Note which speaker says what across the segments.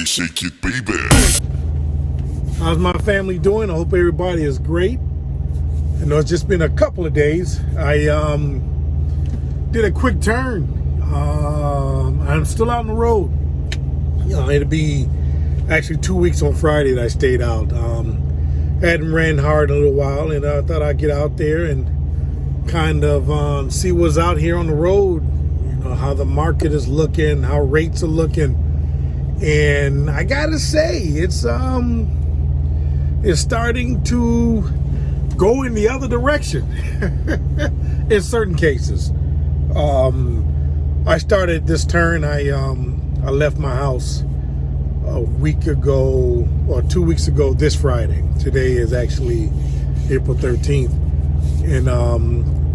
Speaker 1: shake it, baby.
Speaker 2: How's my family doing? I hope everybody is great. I know it's just been a couple of days. I did a quick turn. I'm still out on the road. It'll be actually 2 weeks on Friday that I stayed out. Hadn't ran hard in a little while, and I thought I'd get out there and kind of see what's out here on the road. How the market is looking, how rates are looking, and I gotta say, it's starting to go in the other direction in certain cases. I started this turn. I left my house a week ago, or 2 weeks ago this Friday. Today is actually April 13th, and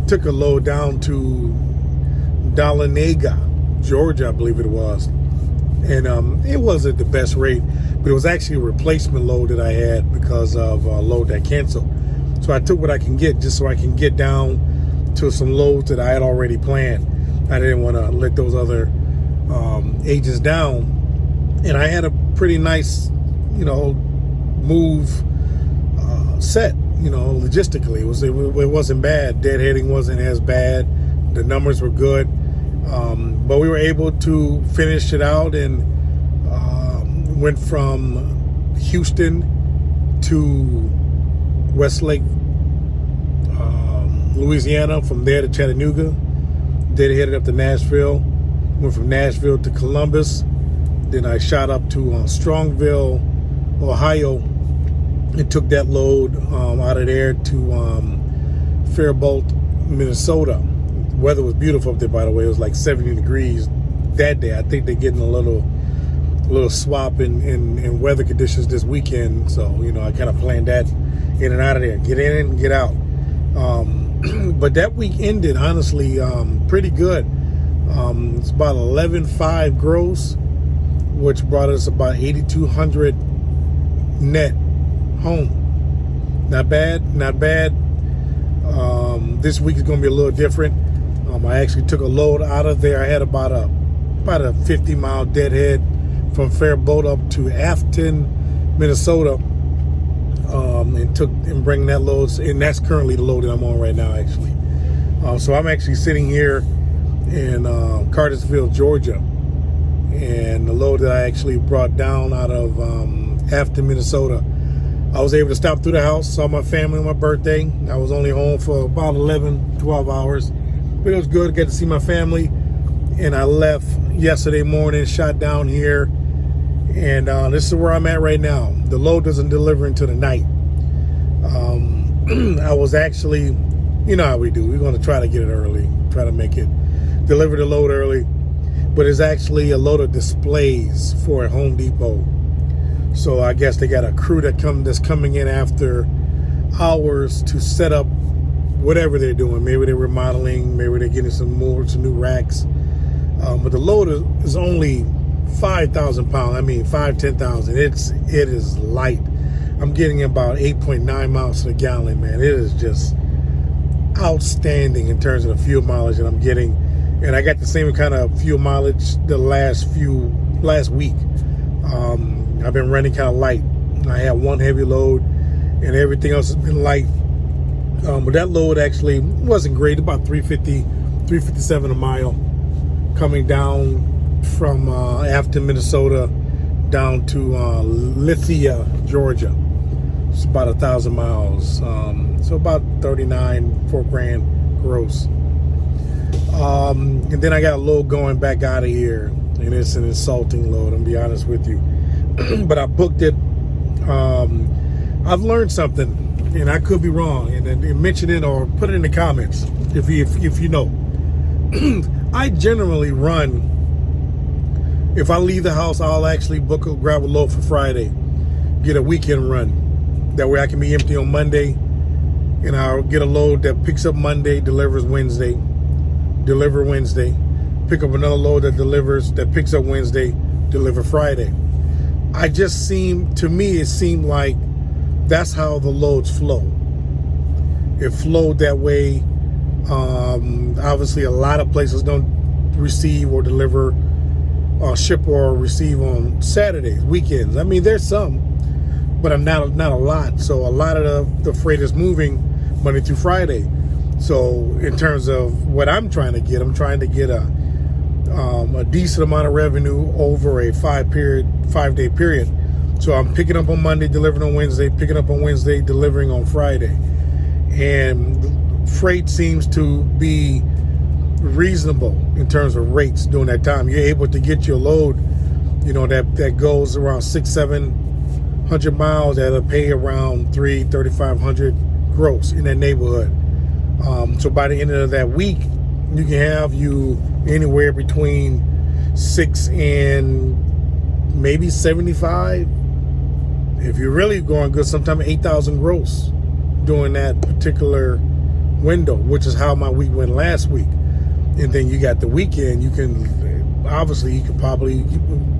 Speaker 2: took a load down to Dahlonega, Georgia, I believe it was. And it wasn't the best rate, but it was actually a replacement load that I had because of a load that canceled. So I took what I can get just so I can get down to some loads that I had already planned. I didn't want to let those other agents down. And I had a pretty nice, move set, logistically. It wasn't bad. Deadheading wasn't as bad. The numbers were good. But we were able to finish it out and went from Houston to Westlake, Louisiana, from there to Chattanooga. Then headed up to Nashville, went from Nashville to Columbus. Then I shot up to Strongville, Ohio, and took that load out of there to Faribault, Minnesota. The weather was beautiful up there, by the way. It was like 70 degrees that day. I think they're getting a little swap in weather conditions this weekend. So, I kind of planned that in and out of there. Get in and get out. But that week ended, honestly, pretty good. It's about 11.5 gross, which brought us about 8,200 net home. Not bad. This week is going to be a little different. I actually took a load out of there. I had about a 50-mile deadhead from Faribault up to Afton, Minnesota, and bring that load. And that's currently the load that I'm on right now, actually. So I'm actually sitting here in Cartersville, Georgia, and the load that I actually brought down out of Afton, Minnesota. I was able to stop through the house, saw my family on my birthday. I was only home for about 11, 12 hours. But it was good. I got to see my family. And I left yesterday morning, shot down here. And this is where I'm at right now. The load doesn't deliver until the night. I was actually, how we do. We're going to try to get it early. Try to make it, deliver the load early. But it's actually a load of displays for a Home Depot. So I guess they got a crew that's coming in after hours to set up whatever they're doing. Maybe they're remodeling, maybe they're getting some new racks. But the load is only 5,000 pounds. 10,000. It is light. I'm getting about 8.9 miles to the gallon, man. It is just outstanding in terms of the fuel mileage that I'm getting. And I got the same kind of fuel mileage the last week. I've been running kind of light. I had one heavy load and everything else has been light. But that load actually wasn't great, about 357 a mile, coming down from Afton, Minnesota, down to Lithia, Georgia. It's about 1,000 miles. So about 4 grand gross. And then I got a load going back out of here, and it's an insulting load, I'm gonna be honest with you. But I booked it. I've learned something, and I could be wrong, and mention it or put it in the comments if you know. I generally run, if I leave the house, I'll actually grab a load for Friday, get a weekend run. That way I can be empty on Monday, and I'll get a load that picks up Monday, delivers Wednesday, deliver Wednesday, pick up another load that picks up Wednesday, deliver Friday. It seemed like that's how the loads flow. It flowed that way. Obviously, a lot of places don't receive or deliver ship or receive on Saturdays, weekends. I mean, there's some, but not a lot. So a lot of the freight is moving Monday through Friday. So in terms of what I'm trying to get a decent amount of revenue over a 5-day period. So I'm picking up on Monday, delivering on Wednesday, picking up on Wednesday, delivering on Friday. And freight seems to be reasonable in terms of rates during that time. You're able to get your load, that goes around 600-700 miles that'll pay around $3,500 gross in that neighborhood. So by the end of that week, you can have you anywhere between 6 and maybe 75. If you're really going good, sometimes 8,000 gross during that particular window, which is how my week went last week. And then you got the weekend. You can probably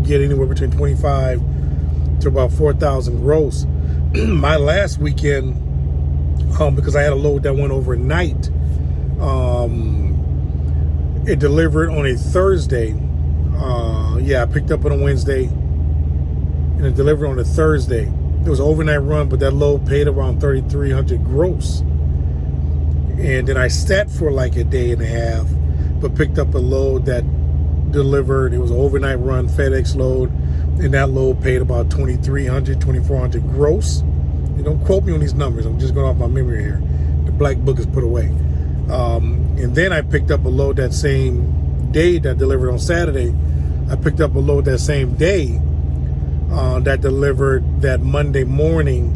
Speaker 2: get anywhere between 25 to about 4,000 gross. My last weekend, because I had a load that went overnight, it delivered on a Thursday. I picked up on a Wednesday, and it delivered on a Thursday. It was an overnight run, but that load paid around 3,300 gross. And then I sat for like a day and a half, but picked up a load that delivered. It was an overnight run, FedEx load, and that load paid about 2,300, 2,400 gross. And don't quote me on these numbers. I'm just going off my memory here. The black book is put away. And then I picked up a load that same day that delivered on Saturday. I picked up a load that same day that delivered that Monday morning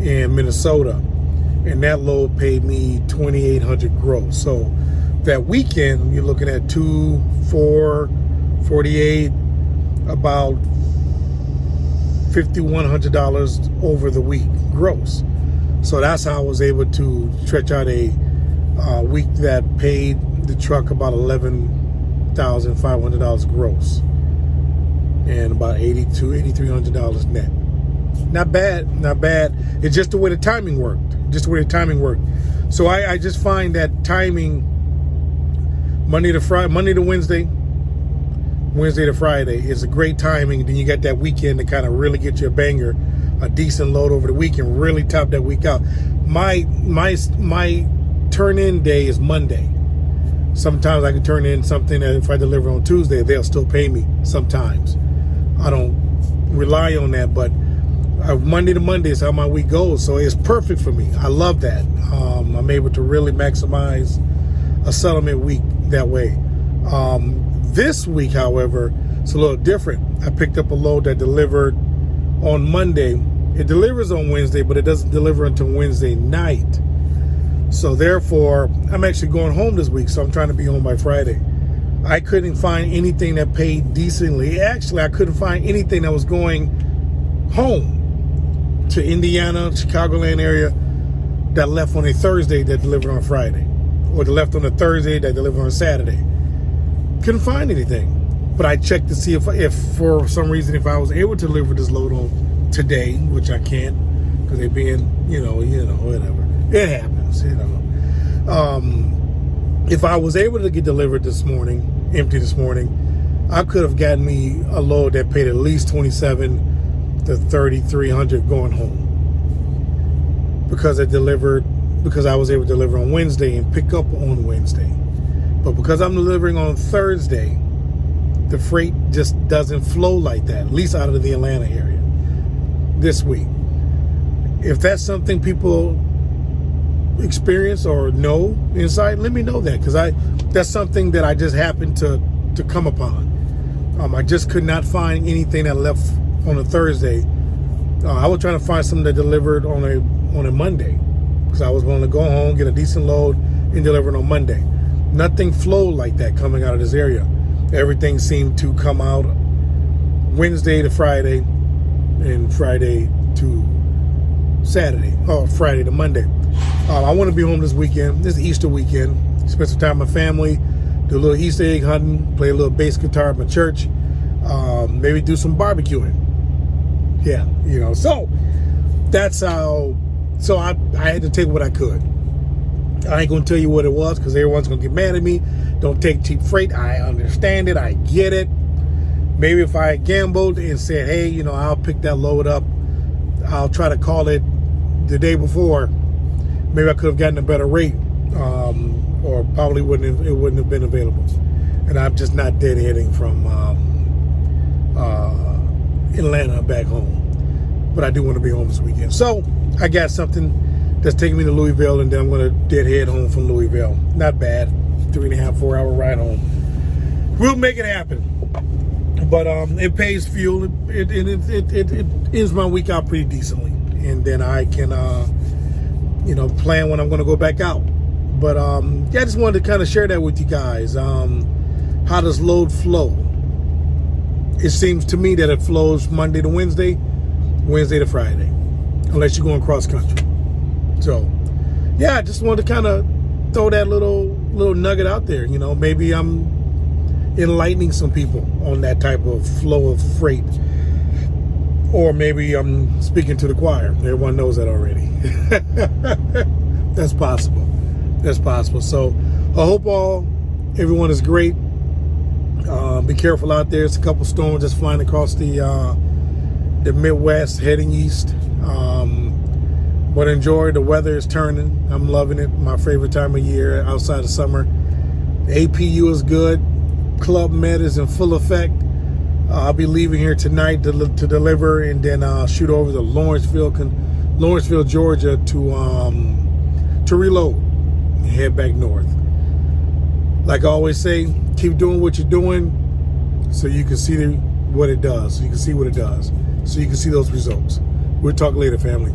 Speaker 2: in Minnesota. And that load paid me 2,800 gross. So that weekend, you're looking at 2, 4, 48, about $5,100 over the week gross. So that's how I was able to stretch out a week that paid the truck about $11,500 gross and about $8,300 net. Not bad. It's just the way the timing worked. So I just find that timing, Monday to Wednesday, Wednesday to Friday is a great timing. Then you got that weekend to kind of really get you a banger, a decent load over the weekend, really top that week out. My turn-in day is Monday. Sometimes I can turn in something that if I deliver on Tuesday, they'll still pay me sometimes. I don't rely on that, but Monday to Monday is how my week goes. So it's perfect for me. I love that. I'm able to really maximize a settlement week that way. This week, however, it's a little different. I picked up a load that delivered on Monday. It delivers on Wednesday, but it doesn't deliver until Wednesday night. So therefore, I'm actually going home this week, so I'm trying to be home by Friday. I couldn't find anything that paid decently. Actually, I couldn't find anything that was going home to Indiana, Chicagoland area that left on a Thursday that delivered on Friday, or that left on a Thursday that delivered on Saturday. Couldn't find anything. But I checked to see if for some reason, if I was able to deliver this load on today, which I can't, because they're being, whatever. It happens, If I was able to get delivered this morning, empty this morning, I could have gotten me a load that paid at least $2,700 to $3,300 going home. Because I was able to deliver on Wednesday and pick up on Wednesday. But because I'm delivering on Thursday, the freight just doesn't flow like that, at least out of the Atlanta area this week. If that's something people experience or know inside, let me know that, because that's something that I just happened to come upon. I just could not find anything that left on a Thursday. I was trying to find something that delivered on a Monday, because I was willing to go home, get a decent load, and deliver it on Monday. Nothing flowed like that coming out of this area. Everything seemed to come out Wednesday to Friday and Friday to Saturday, or Friday to Monday. I want to be home this weekend. This is Easter weekend. Spend some time with my family, do a little Easter egg hunting, play a little bass guitar at my church, maybe do some barbecuing. Yeah, so that's how. So I had to take what I could. I ain't gonna tell you what it was, because everyone's gonna get mad at me. Don't take cheap freight. I understand it. I get it. Maybe if I gambled and said, hey, you know, I'll pick that load up, I'll try to call it the day before, maybe I could have gotten a better rate, or probably it wouldn't have been available. And I'm just not deadheading from Atlanta back home. But I do want to be home this weekend. So I got something that's taking me to Louisville, and then I'm going to deadhead home from Louisville. Not bad. 3.5, 4 hour ride home. We'll make it happen. But it pays fuel. It ends my week out pretty decently. And then I can, you know, plan when I'm going to go back out. But yeah, I just wanted to kind of share that with you guys. How does load flow? It seems to me that it flows Monday to Wednesday, Wednesday to Friday, unless you're going cross country. So yeah, I just wanted to kind of throw that little nugget out there. You know, maybe I'm enlightening some people on that type of flow of freight, or maybe I'm speaking to the choir. Everyone knows that already. That's possible. That's possible. So I hope everyone is great. Be careful out there. It's a couple storms just flying across the Midwest heading east. But enjoy. The weather is turning. I'm loving it. My favorite time of year outside of summer. APU is good. Club Med is in full effect. I'll be leaving here tonight to deliver, and then shoot over to Lawrenceville, Georgia to reload and head back north. Like I always say, keep doing what you're doing so you can see what it does. So you can see what it does. So you can see those results. We'll talk later, family.